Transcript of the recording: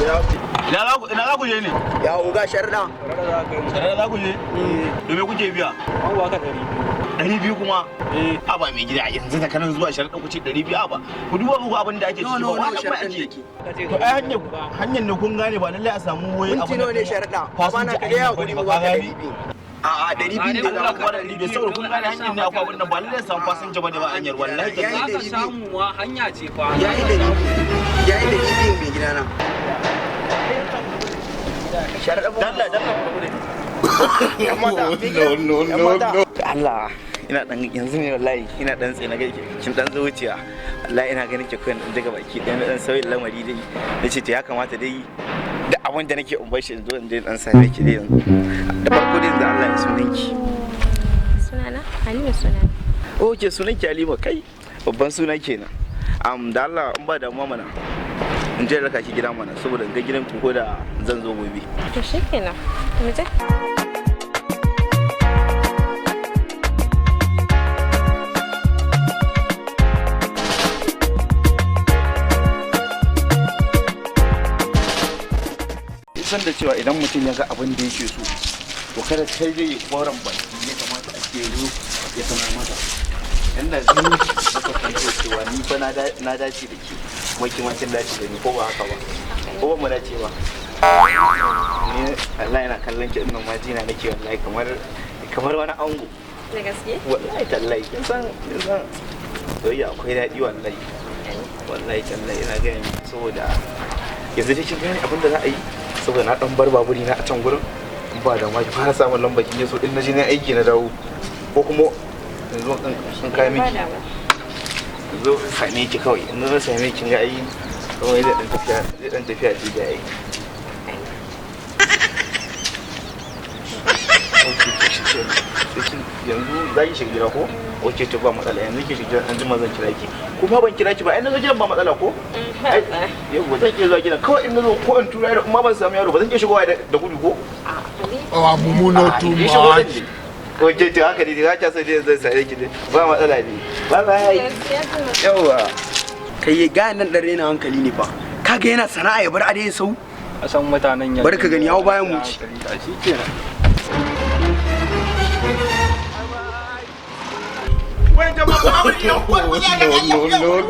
Ina za ku je ne? Ya uga sharda. Sharda za ku je? Domin kuke biya? An waka 200 kuma? A ba mai gida yanzu da kanan zuwa sharda ku ce 200 ba. Ku duba muku abin da ake ciki ba wannan ba ake. To ai hanyar ne kun gane ba lallai a samu wai abin. Minti ne sharda. Ba na kare ya guri ba ka 200. A'a 200 ne Allah kuma da 200 saboda kun gane hanyar ne akwai abin nan ba lallai samu fasinja bane ba hanyar wallahi za ka samu ma hanya ce fa. Yayi 200 mai gidana. No. Allah ina dan yanzu ne wallahi ina dan tsaye na ga kin dan zuciya wallahi ina ganin ki koyan daga baki dan sauyin lamari dai nace to ya kamata dai da abin da nake umbar shi zo in dai dan same ki dai yanzu da farko dai da Allah ya sunan ki sunana Halima sunana okay sunan ki Halima kai babban suna kenan da Allah in ba damuwa mana in je raka ki gidan mana saboda in ga gidan ku ko da zan zo gobe to shikenan mu je san da cewa idan mutum ya ga abin da yake so to kada kai zai koran baki ya kamata a ce ya sanar mata yanda zan maka kwanto cewa ni fa na dace da ke kuma ki ma kin dace da ni ko ba haka ba ko ba mu dace ba ni Allah yana kallon ki dinnan ma jina nake wallahi kamar wani ango da gaske wallahi tallahi kin san soyayya akwai daɗi wallahi tallahi ina gani saboda yanzu dai kin gane abin da za a yi saboda na dan bar baburi na a can gurin ba da ma ki fara samun lambar kin so din na je ne aiki na dawo ko kuma yanzu sun kai miki zo same ki kawai in na same ki ga ai kawai zai dan tafiya ji da ai yanzu za ki shiga gida ko oke to ba matsala yanzu ki shiga an jima zan kira ki kuma ban kira ki ba ai na zo gidan ba matsala ko yau zan ke zuwa gidan kawai in nazo ko in tura yaro kuma ban samu yaro ba zan ke shigowa da gudu ko mummuno too much oke to haka ne za ka sai zan sai ki ba matsala ne bye bye yawa kai ga nan dan rena hankali ne fa kaga yana sana'a ya bar a dai sau a san mutanen yanzu barka gani yawo bayan mu ci shikenan wai jama'a ba no